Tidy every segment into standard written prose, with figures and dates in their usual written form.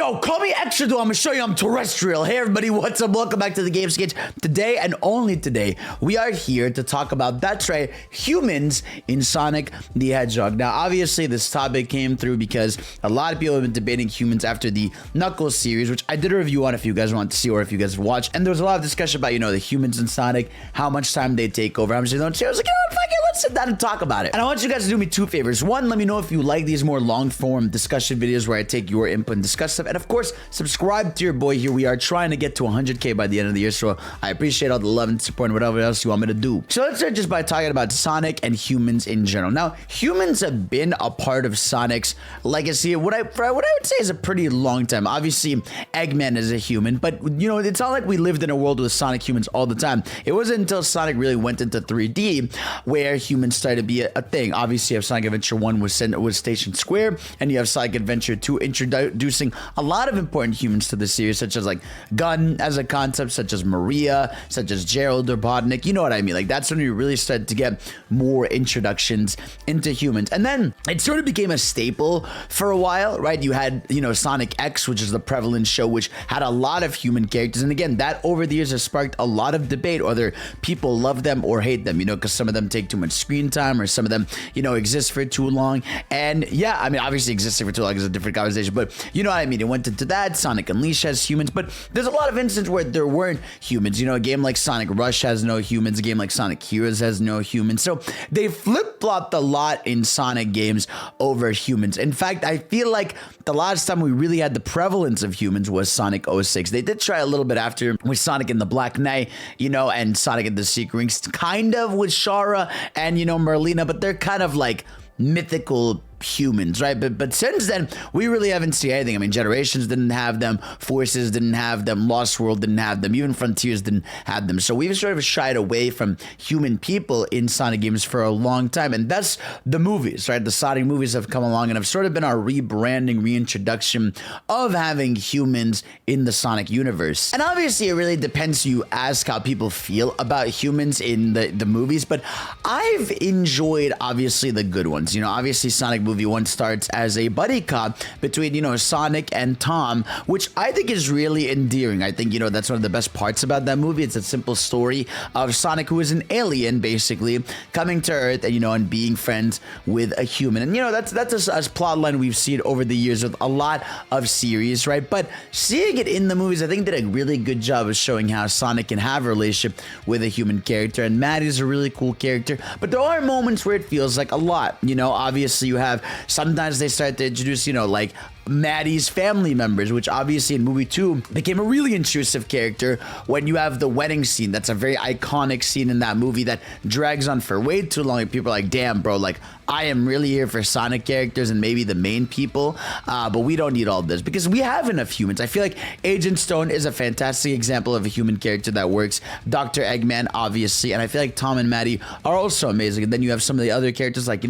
Yo, call me extra though. I'm gonna show you I'm terrestrial. Hey everybody, what's up? Welcome back to the Game Sketch. Today and only today, we are here to talk about, that's right, humans in Sonic the Hedgehog. Now, obviously, this topic came through because a lot of people have been debating humans after the Knuckles series, which I did a review on if you guys want to see or if you guys watched. And there was a lot of discussion about, the humans in Sonic, how much time they take over, how much they don't share. I was like, fuck it, let's sit down and talk about it. And I want you guys to do me two favors. One, let me know if you like these more long-form discussion videos where I take your input and discuss stuff. And of course, subscribe to your boy here. We are trying to get to 100K by the end of the year, so I appreciate all the love and support and whatever else you want me to do. So let's start just by talking about Sonic and humans in general. Now, humans have been a part of Sonic's legacy, what I would say is a pretty long time. Obviously, Eggman is a human, but it's not like we lived in a world with Sonic humans all the time. It wasn't until Sonic really went into 3D where humans started to be a thing. Obviously, you have Sonic Adventure 1 was Station Square, and you have Sonic Adventure 2 introducing a lot of important humans to the series, such as like Gun as a concept, such as Maria, such as Gerald or Bodnik. You know what I mean? Like, that's when we really started to get more introductions into humans. And then it sort of became a staple for a while, right? You had, Sonic X, which is the prevalent show, which had a lot of human characters. And again, that over the years has sparked a lot of debate, whether people love them or hate them, because some of them take too much screen time or some of them, exist for too long. And yeah, I mean, obviously existing for too long is a different conversation, but you know what I mean? It went into that. Sonic Unleashed has humans, but there's a lot of instances where there weren't humans. A game like Sonic Rush has no humans. A game like Sonic Heroes has no humans. So they flip-flopped a lot in Sonic games over humans. In fact, I feel like the last time we really had the prevalence of humans was Sonic 06. They did try a little bit after with Sonic and the Black Knight, and Sonic and the Secret Rings, kind of with Shara and, Merlina, but they're kind of like mythical humans, right? But since then, we really haven't seen anything. I mean, Generations didn't have them, Forces didn't have them, Lost World didn't have them, even Frontiers didn't have them. So we've sort of shied away from human people in Sonic games for a long time, and that's the movies, right? The Sonic movies have come along and have sort of been our rebranding, reintroduction of having humans in the Sonic universe. And obviously, it really depends. You ask how people feel about humans in the movies, but I've enjoyed, obviously, the good ones. Obviously, Sonic Movie 1 starts as a buddy cop between, Sonic and Tom, which I think is really endearing. I think, that's one of the best parts about that movie. It's a simple story of Sonic, who is an alien, basically, coming to Earth and, and being friends with a human. And, that's a plot line we've seen over the years with a lot of series, right? But seeing it in the movies, I think did a really good job of showing how Sonic can have a relationship with a human character. And Maddie's a really cool character, but there are moments where it feels like a lot. Obviously you have sometimes they start to introduce, like Maddie's family members, which obviously in movie 2 became a really intrusive character when you have the wedding scene. That's a very iconic scene in that movie that drags on for way too long. And people are like, damn, bro, like I am really here for Sonic characters and maybe the main people, but we don't need all this because we have enough humans. I feel like Agent Stone is a fantastic example of a human character that works. Dr. Eggman, obviously, and I feel like Tom and Maddie are also amazing. And then you have some of the other characters like,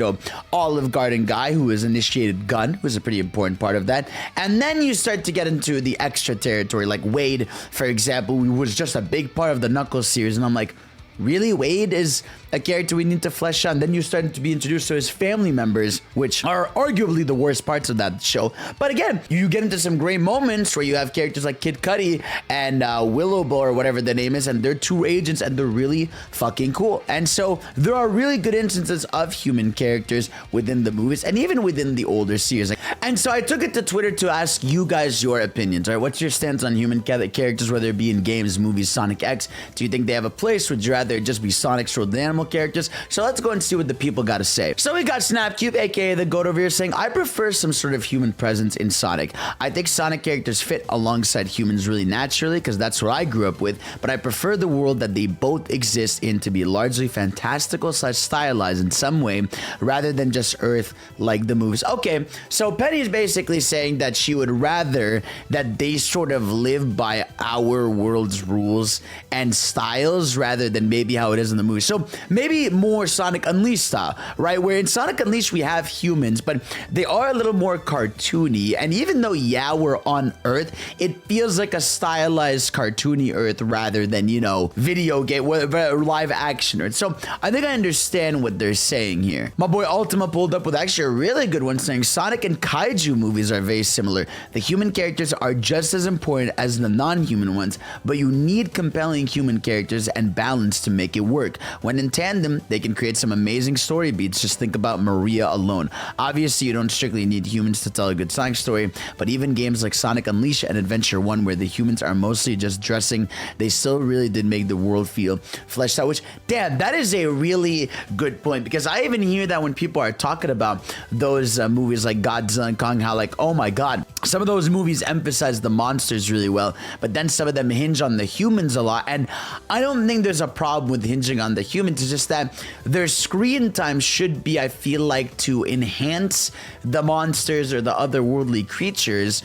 Olive Garden Guy, who is initiated Gun, who's a pretty important part of that. And then you start to get into the extra territory, like Wade, for example, who was just a big part of the Knuckles series. And I'm like, really? Wade is a character we need to flesh out. And then you start to be introduced to his family members, which are arguably the worst parts of that show. But again, you get into some great moments where you have characters like Kid Cudi and Willowbo or whatever the name is, and they're two agents and they're really fucking cool. And so there are really good instances of human characters within the movies and even within the older series. And so I took it to Twitter to ask you guys your opinions, right? What's your stance on human characters, whether it be in games, movies, Sonic X? Do you think they have a place? Would you rather just be Sonic's rolled animal characters? So let's go and see what the people got to say. So we got Snapcube, aka the goat over here, saying, I prefer some sort of human presence in Sonic. I think Sonic characters fit alongside humans really naturally because that's what I grew up with, but I prefer the world that they both exist in to be largely fantastical / stylized in some way rather than just Earth like the movies. Okay, so Penny's basically saying that she would rather that they sort of live by our world's rules and styles rather than maybe how it is in the movie. So maybe more Sonic Unleashed style, right? Where in Sonic Unleashed we have humans, but they are a little more cartoony. And even though, yeah, we're on Earth, it feels like a stylized cartoony Earth rather than, you know, video game, live action Earth. So I think I understand what they're saying here. My boy Ultima pulled up with actually a really good one saying Sonic and Kaiju movies are very similar. The human characters are just as important as the non-human ones, but you need compelling human characters and balance to make it work. When in tandem, they can create some amazing story beats. Just think about Maria alone. Obviously, you don't strictly need humans to tell a good Sonic story, but even games like Sonic Unleashed and Adventure 1, where the humans are mostly just dressing, they still really did make the world feel fleshed out, which, damn, that is a really good point, because I even hear that when people are talking about those movies like Godzilla and Kong, how like, oh my god, some of those movies emphasize the monsters really well, but then some of them hinge on the humans a lot. And I don't think there's a problem with hinging on the humans. It's just that their screen time should be, I feel like, to enhance the monsters or the otherworldly creatures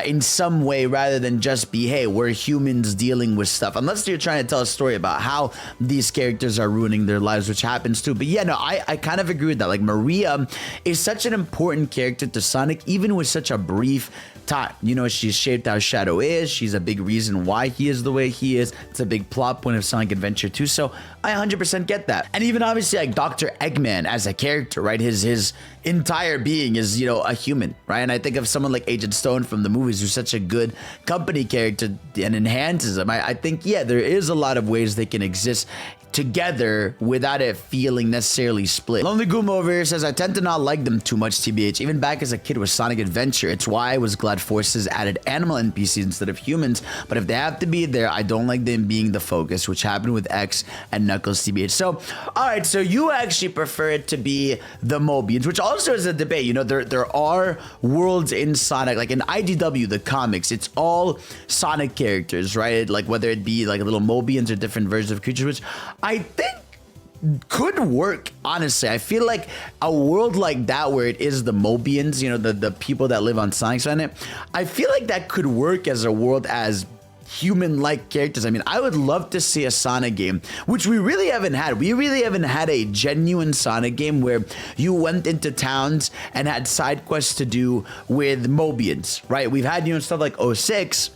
in some way, rather than just be, hey, we're humans dealing with stuff. Unless you're trying to tell a story about how these characters are ruining their lives, which happens too. But yeah, no, I kind of agree with that. Like, Maria is such an important character to Sonic, even with such a brief time. You know, she's shaped how Shadow is. She's a big reason why he is the way he is. It's a big plot point of Sonic Adventure 2. So I 100% get that. And even obviously like Dr. Eggman as a character, right? His entire being is, you know, a human, right? And I think of someone like Agent Stone from the movies, who's such a good company character and enhances them. I think, yeah, there is a lot of ways they can exist together without it feeling necessarily split. Lonely Goomba over here says, I tend to not like them too much, TBH. Even back as a kid with Sonic Adventure, it's why I was glad Forces added animal NPCs instead of humans, but if they have to be there, I don't like them being the focus, which happened with X and Knuckles, TBH. So, alright, so you actually prefer it to be the Mobians, which also is a debate. You know, there are worlds in Sonic, like in IDW, the comics, it's all Sonic characters, right? Like whether it be like little Mobians or different versions of creatures, which I think could work, honestly. I feel like a world like that where it is the Mobians, you know, the people that live on Sonic's planet, I feel like that could work as a world as human-like characters. I mean, I would love to see a Sonic game, which we really haven't had. We really haven't had a genuine Sonic game where you went into towns and had side quests to do with Mobians, right? We've had, you know, stuff like 06,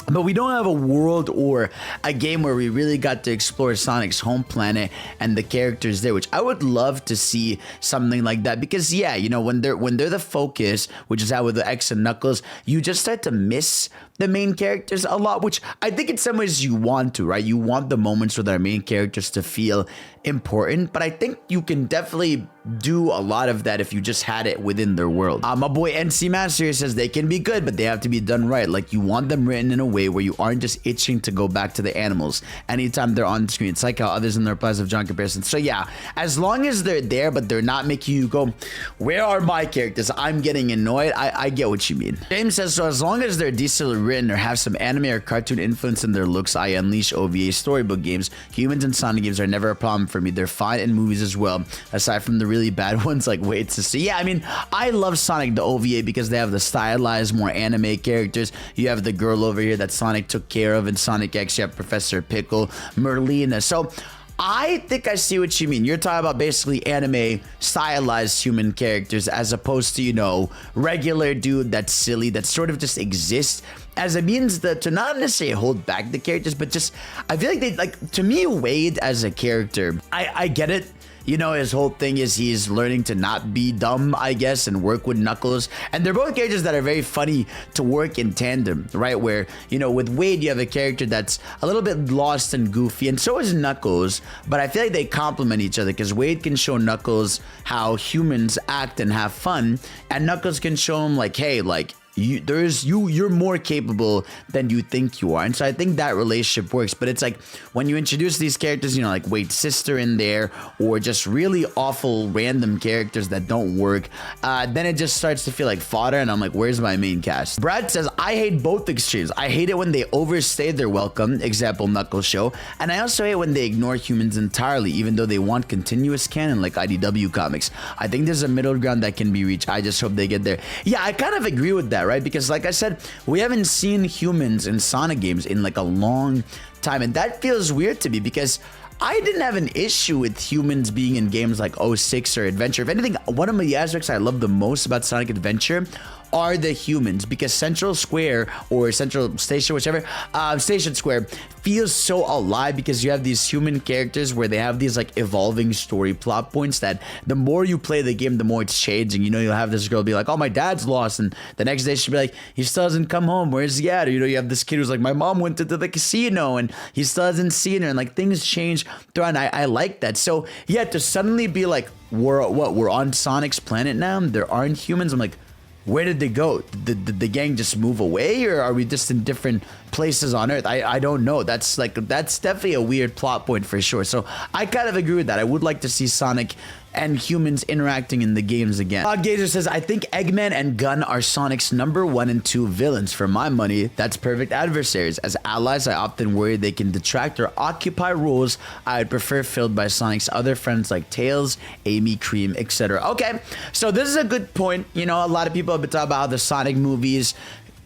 but we don't have a world or a game where we really got to explore Sonic's home planet and the characters there, which I would love to see something like that. Because yeah, you know, when they're the focus, which is how with the X and Knuckles, you just start to miss the main characters a lot, which I think in some ways you want to, right? You want the moments with our main characters to feel important, but I think you can definitely do a lot of that if you just had it within their world. My boy NC Master says they can be good, but they have to be done right. Like, you want them written in a way where you aren't just itching to go back to the animals anytime they're on screen. It's like how others in their replies of John comparison. So yeah, as long as they're there, but they're not making you go, where are my characters? I'm getting annoyed. I get what you mean. James says, so as long as they're decently written or have some anime or cartoon influence in their looks, I unleash OVA storybook games. Humans and Sonic games are never a problem for me. They're fine in movies as well, aside from the really bad ones like Wait to See. Yeah, I mean, I love Sonic the OVA because they have the stylized, more anime characters. You have the girl over here that Sonic took care of in Sonic X. You have Professor Pickle, Merlina. So I think I see what you mean. You're talking about basically anime stylized human characters as opposed to, you know, regular dude that's silly, that sort of just exists as a means to not necessarily hold back the characters, but just, I feel like they, like, to me, Wade as a character, I get it. You know, his whole thing is he's learning to not be dumb, I guess, and work with Knuckles. And they're both characters that are very funny to work in tandem, right? Where, you know, with Wade, you have a character that's a little bit lost and goofy, and so is Knuckles. But I feel like they complement each other because Wade can show Knuckles how humans act and have fun, and Knuckles can show him, like, hey, like, you're more capable than you think you are. And so I think that relationship works. But it's like when you introduce these characters, you know, like Wade's sister in there, or just really awful random characters that don't work, then it just starts to feel like fodder, and I'm like, where's my main cast? Brad says, I hate both extremes. I hate it when they overstay their welcome, example Knuckles show, and I also hate when they ignore humans entirely, even though they want continuous canon like IDW comics. I think there's a middle ground that can be reached. I just hope they get there. Yeah, I kind of agree with that, right? Because like I said, we haven't seen humans in Sonic games in like a long time, and that feels weird to me because I didn't have an issue with humans being in games like 06 or Adventure. If anything, one of the aspects I love the most about Sonic Adventure are the humans, because Central Square or Central Station, whichever, Station Square feels so alive because you have these human characters where they have these like evolving story plot points that the more you play the game, the more it's changing. You know, you'll have this girl be like, oh, my dad's lost, and the next day she'll be like, he still hasn't come home, where's he at? Or, you know, you have this kid who's like, my mom went to the casino and he still hasn't seen her, and like things change throughout, and I like that. So yeah, to suddenly be like, we're on Sonic's planet now, there aren't humans, I'm like, where did they go? Did the gang just move away, or are we just in different places on Earth? I don't know. That's definitely a weird plot point for sure. So I kind of agree with that. I would like to see Sonic and humans interacting in the games again. Gazer says, I think Eggman and Gun are Sonic's #1 and 2 villains. For my money, that's perfect adversaries. As allies, I often worry they can detract or occupy roles I would prefer filled by Sonic's other friends like Tails, Amy, Cream, etc. Okay, so this is a good point. You know, a lot of people have been talking about how the Sonic movies,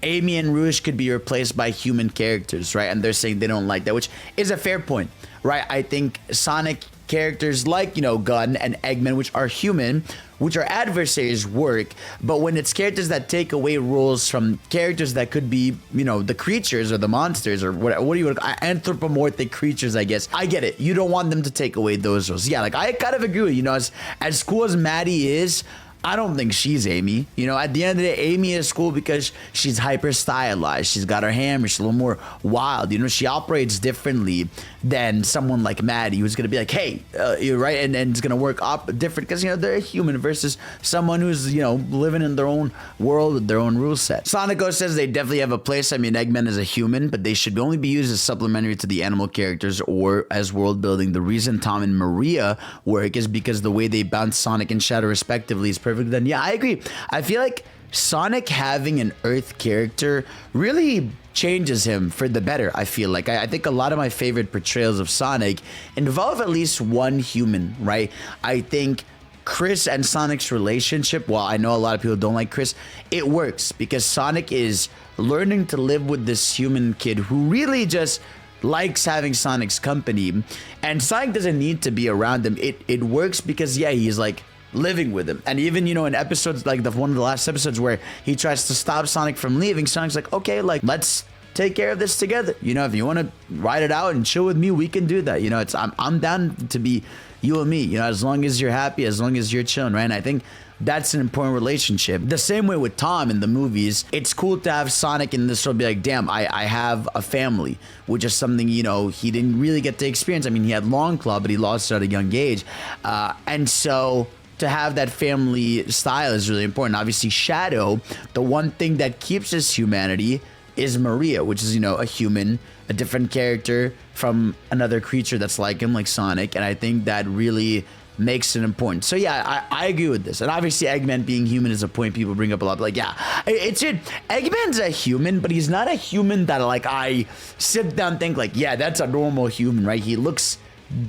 Amy and Rouge could be replaced by human characters, right? And they're saying they don't like that, which is a fair point, right? I think Sonic characters like, you know, Gun and Eggman, which are human, which are adversaries, work. But when it's characters that take away roles from characters that could be, you know, the creatures or the monsters or what do you anthropomorphic creatures, I guess. I get it. You don't want them to take away those roles. Yeah, like I kind of agree with you. You know, as cool as Maddie is, I don't think she's Amy. You know, at the end of the day, Amy is cool because she's hyper stylized. She's got her hammer. She's a little more wild. You know, she operates differently than someone like Maddie, who's going to be like, hey, you're right. And it's going to work up different because, you know, they're human versus someone who's, you know, living in their own world with their own rule set. Sonico says they definitely have a place. I mean, Eggman is a human, but they should only be used as supplementary to the animal characters or as world building. The reason Tom and Maria work is because the way they bounce Sonic and Shadow respectively is perfect. Then yeah, I agree. I feel like Sonic having an Earth character really changes him for the better. I feel like I think a lot of my favorite portrayals of Sonic involve at least one human, right? I think Chris and Sonic's relationship, while I know a lot of people don't like Chris, it works because Sonic is learning to live with this human kid who really just likes having Sonic's company, and Sonic doesn't need to be around him. It works because yeah, he's like living with him. And even, you know, in episodes like one of the last episodes where he tries to stop Sonic from leaving, Sonic's like, okay, like let's take care of this together. You know, if you want to ride it out and chill with me, we can do that. You know, I'm down to be you and me, you know, as long as you're happy, as long as you're chilling, right? And I think that's an important relationship. The same way with Tom in the movies, it's cool to have Sonic in this show be like, damn, I have a family, which is something, you know, he didn't really get to experience. I mean, he had Long Claw, but he lost it at a young age. And so to have that family style is really important. Obviously, Shadow, the one thing that keeps his humanity is Maria, which is, you know, a human, a different character from another creature that's like him, like Sonic. And I think that really makes it important. So yeah, I agree with this. And obviously Eggman being human is a point people bring up a lot. Like, yeah, it's it. Eggman's a human, but he's not a human that like I sit down and think like, yeah, that's a normal human, right? He looks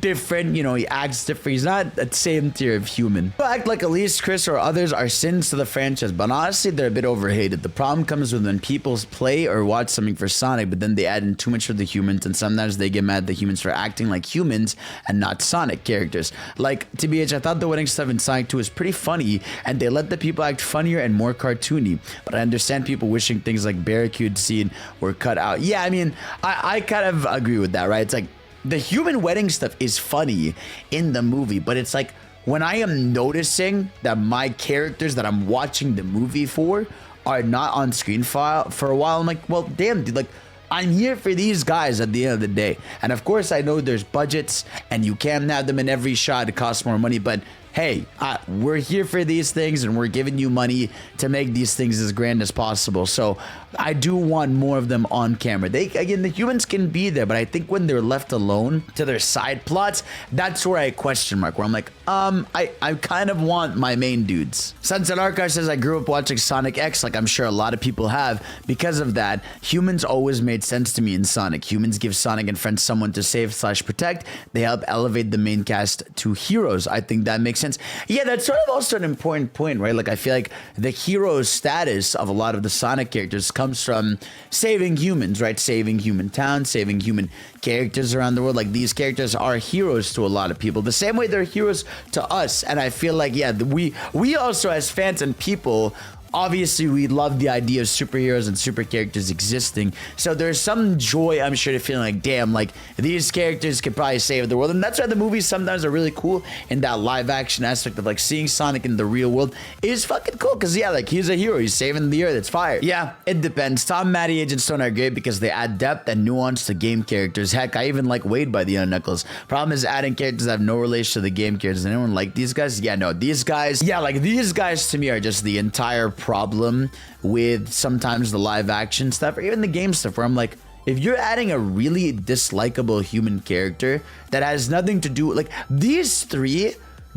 different, you know, he acts different. He's not the same tier of human. People act like Elise, Chris, or others are sins to the franchise, but honestly, they're a bit overhated. The problem comes with when people play or watch something for Sonic, but then they add in too much for the humans, and sometimes they get mad at the humans for acting like humans and not Sonic characters. Like, TBH, I thought the wedding stuff in Sonic 2 was pretty funny, and they let the people act funnier and more cartoony, but I understand people wishing things like Barracuda scene were cut out. Yeah, I mean, I kind of agree with that, right? It's like, the human wedding stuff is funny in the movie, but it's like when I am noticing that my characters that I'm watching the movie for are not on screen for a while, I'm like, well, damn, dude, like I'm here for these guys at the end of the day. And of course, I know there's budgets and you can't have them in every shot. It costs more money, but hey, we're here for these things and we're giving you money to make these things as grand as possible. So I do want more of them on camera. Again, the humans can be there, but I think when they're left alone to their side plots, that's where I question mark, where I'm like, I kind of want my main dudes. Sunset Archive says, I grew up watching Sonic X, like I'm sure a lot of people have. Because of that, humans always made sense to me in Sonic. Humans give Sonic and friends someone to save/protect. They help elevate the main cast to heroes. I think that makes sense. Yeah, that's sort of also an important point, right? Like I feel like the hero status of a lot of the Sonic characters comes from saving humans, right? Saving human towns, saving human characters around the world. Like, these characters are heroes to a lot of people, the same way they're heroes to us. And I feel like, yeah, we also as fans and people, obviously we love the idea of superheroes and super characters existing. So there's some joy, I'm sure, to feeling like, damn, like these characters could probably save the world. And that's why the movies sometimes are really cool in that live action aspect of like seeing Sonic in the real world is fucking cool. Cause yeah, like he's a hero, he's saving the earth, it's fire. Yeah, it depends. Tom, Maddie, Agent Stone are great because they add depth and nuance to game characters. Heck, I even like Wade by the Young Knuckles. Problem is adding characters that have no relation to the game characters. Anyone like these guys? Yeah, no, these guys, yeah, like these guys to me are just the entire problem with sometimes the live action stuff or even the game stuff, where I'm like, if you're adding a really dislikable human character that has nothing to do, like these three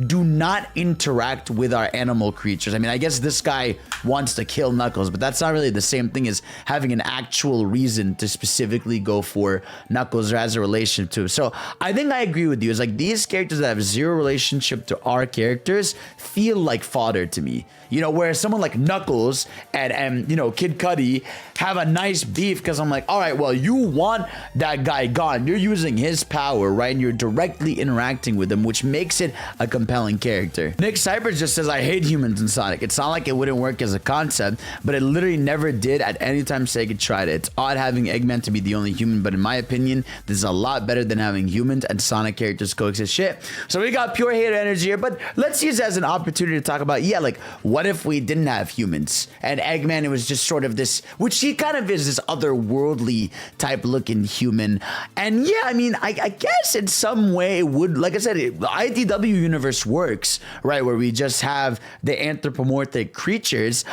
do not interact with our animal creatures. I mean, I guess this guy wants to kill Knuckles, but that's not really the same thing as having an actual reason to specifically go for Knuckles or has a relationship to him. So I think I agree with you. It's like these characters that have zero relationship to our characters feel like fodder to me. You know, whereas someone like Knuckles and you know, Kid Cudi have a nice beef because I'm like, all right, well, you want that guy gone. You're using his power, right? And you're directly interacting with him, which makes it a compelling character. Nick Cypher just says, I hate humans in Sonic. It's not like it wouldn't work as a concept, but it literally never did at any time Sega tried it. It's odd having Eggman to be the only human, but in my opinion, this is a lot better than having humans and Sonic characters coexist. Shit. So we got pure hater energy here, but let's use it as an opportunity to talk about, yeah, like what if we didn't have humans and Eggman, it was just sort of this, which he kind of is, this otherworldly type looking human. And yeah, I mean, I guess in some way it would, like I said, the IDW universe works, right? Where we just have the anthropomorphic creatures,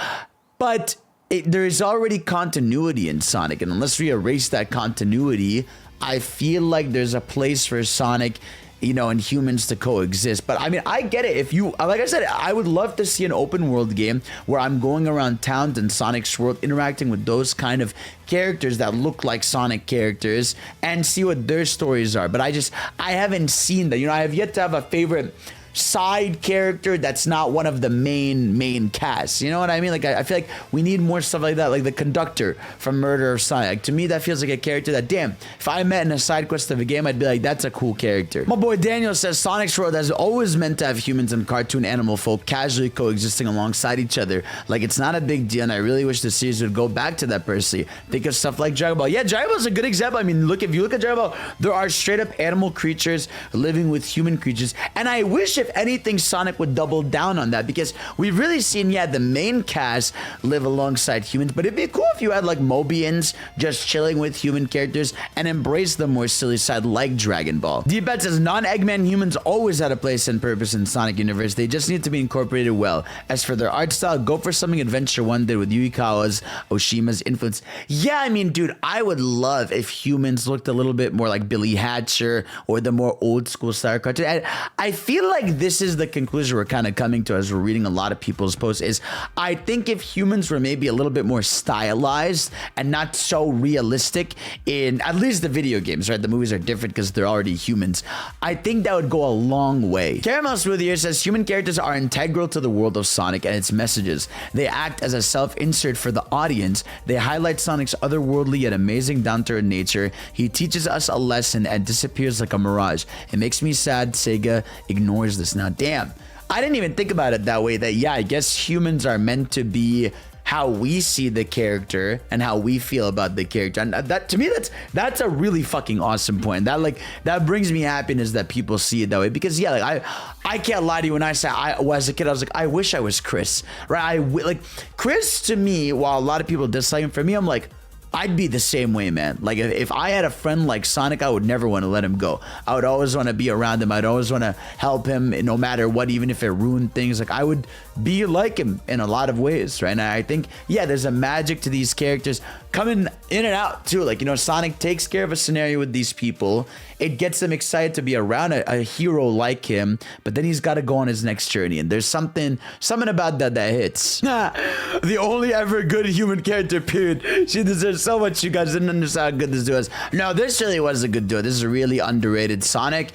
but there is already continuity in Sonic. And unless we erase that continuity, I feel like there's a place for Sonic, you know, and humans to coexist. But I mean, I get it. If you, like I said, I would love to see an open world game where I'm going around towns in Sonic's world, interacting with those kind of characters that look like Sonic characters and see what their stories are. But I haven't seen that. You know, I have yet to have a favorite side character that's not one of the main casts. You know what I mean? Like, I feel like we need more stuff like that, like the conductor from Murder of Sonic. Like, to me, that feels like a character that, damn, if I met in a side quest of a game, I'd be like, that's a cool character. My boy Daniel says, Sonic's world has always meant to have humans and cartoon animal folk casually coexisting alongside each other. Like, it's not a big deal, and I really wish the series would go back to that personally. Think of stuff like Dragon Ball. Yeah, Dragon Ball is a good example. I mean, look, if you look at Dragon Ball, there are straight up animal creatures living with human creatures, and I wish, if anything, Sonic would double down on that, because we've really seen, yeah, the main cast live alongside humans, but it'd be cool if you had like Mobians just chilling with human characters and embrace the more silly side like Dragon Ball. Deepet says, non-Eggman humans always had a place and purpose in Sonic universe. They just need to be incorporated well. As for their art style, go for something Adventure 1 did with Yuikawa's Oshima's influence. Yeah, I mean, dude, I would love if humans looked a little bit more like Billy Hatcher or the more old school style cartoon. And I feel like this is the conclusion we're kind of coming to as we're reading a lot of people's posts, is I think if humans were maybe a little bit more stylized and not so realistic in at least the video games, right? The movies are different because they're already humans. I think that would go a long way. Caramel Smoothie here says, human characters are integral to the world of Sonic and its messages. They act as a self-insert for the audience. They highlight Sonic's otherworldly yet amazing down-to-earth nature. He teaches us a lesson and disappears like a mirage. It makes me sad Sega ignores this. Now, damn, I didn't even think about it that way, that yeah, I guess humans are meant to be how we see the character and how we feel about the character. And that, to me, that's a really fucking awesome point. That brings me happiness that people see it that way, because yeah, like I can't lie to you. When I say as a kid, I was like, I wish I was Chris, right? Like Chris, to me, while a lot of people dislike him, for me, I'm like, I'd be the same way, man. Like, if I had a friend like Sonic, I would never want to let him go. I would always want to be around him. I'd always want to help him no matter what, even if it ruined things. Like, I would be like him in a lot of ways, right? And I think, yeah, there's a magic to these characters coming in and out, too. Like, you know, Sonic takes care of a scenario with these people. It gets them excited to be around a hero like him, but then he's got to go on his next journey. And there's something about that hits. The only ever good human character, period. She deserves so much. You guys didn't understand how good this duo is. No, this really was a good duo. This is a really underrated Sonic.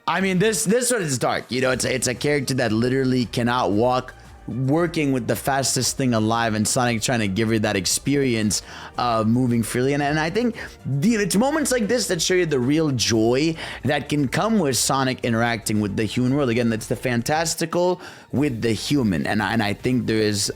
I mean, this one is dark. You know, it's a character that literally cannot walk working with the fastest thing alive and Sonic trying to give her that experience of moving freely. And I think it's moments like this that show you the real joy that can come with Sonic interacting with the human world. Again, that's the fantastical with the human. And I think there's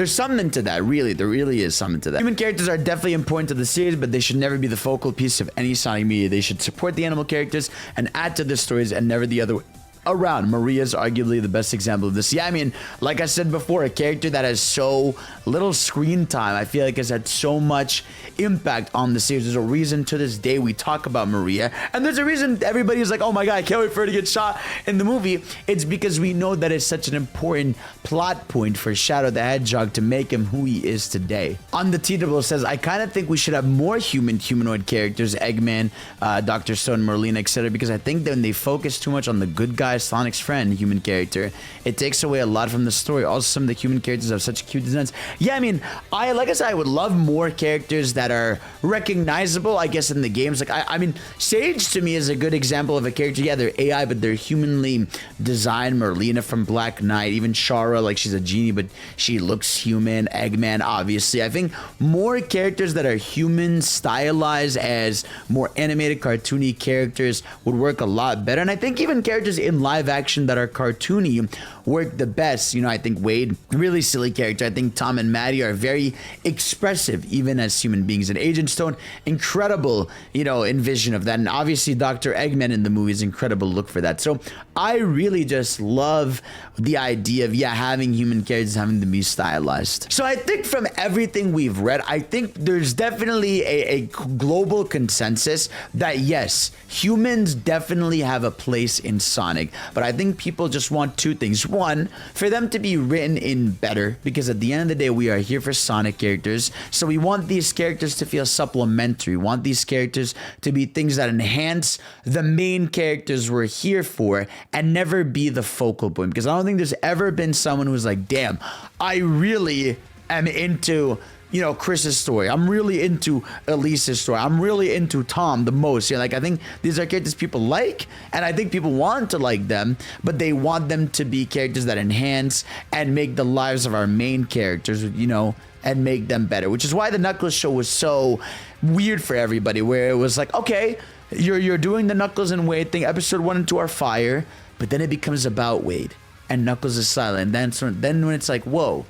something to that, really. There really is something to that. Human characters are definitely important to the series, but they should never be the focal piece of any Sonic media. They should support the animal characters and add to the stories and never the other way around. Maria's arguably the best example of this. Yeah, I mean, like I said before, a character that has so little screen time, I feel like has had so much impact on the series. There's a reason to this day we talk about Maria, and there's a reason everybody's like, oh my god, I can't wait for her to get shot in the movie. It's because we know that it's such an important plot point for Shadow the Hedgehog to make him who he is today. On the T-Double says, I kind of think we should have more humanoid characters, Eggman, Dr. Stone, Merlina, etc., because I think that when they focus too much on the good guy, Sonic's friend, human character, it takes away a lot from the story. Also, some of the human characters have such cute designs. Yeah, I mean, like I said, I would love more characters that are recognizable, I guess, in the games. Like, I mean, Sage to me is a good example of a character. Yeah, they're AI, but they're humanly designed. Merlina from Black Knight, even Shara, like she's a genie, but she looks human. Eggman, obviously. I think more characters that are human, stylized as more animated, cartoony characters would work a lot better. And I think even characters in live action that are cartoony work the best. You know, I think Wade, really silly character. I think Tom and Maddie are very expressive, even as human beings. And Agent Stone, incredible, you know, envision of that. And obviously Dr. Eggman in the movie is incredible look for that. So I really just love the idea of, yeah, having human characters, having them be stylized. So I think from everything we've read, I think there's definitely a global consensus that yes, humans definitely have a place in Sonic. But I think people just want two things. One, for them to be written in better, because at the end of the day, we are here for Sonic characters. So we want these characters to feel supplementary. We want these characters to be things that enhance the main characters we're here for and never be the focal point. Because I don't think there's ever been someone who's like, damn, I really am into, you know, Chris's story. I'm really into Elise's story. I'm really into Tom the most. Yeah, like I think these are characters people like, and I think people want to like them, but they want them to be characters that enhance and make the lives of our main characters, you know, and make them better. Which is why the Knuckles show was so weird for everybody, where it was like, okay, you're doing the Knuckles and Wade thing. Episode 1 and 2 are fire, but then it becomes about Wade, and Knuckles is silent. Then when it's like, whoa.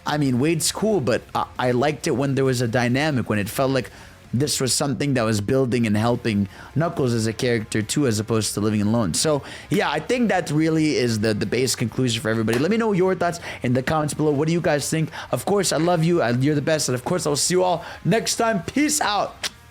I mean, Wade's cool, but I liked it when there was a dynamic, when it felt like this was something that was building and helping Knuckles as a character too, as opposed to living alone. So yeah, I think that really is the base conclusion for everybody. Let me know your thoughts in the comments below. What do you guys think? Of course, I love you. You're the best. And of course, I'll see you all next time. Peace out.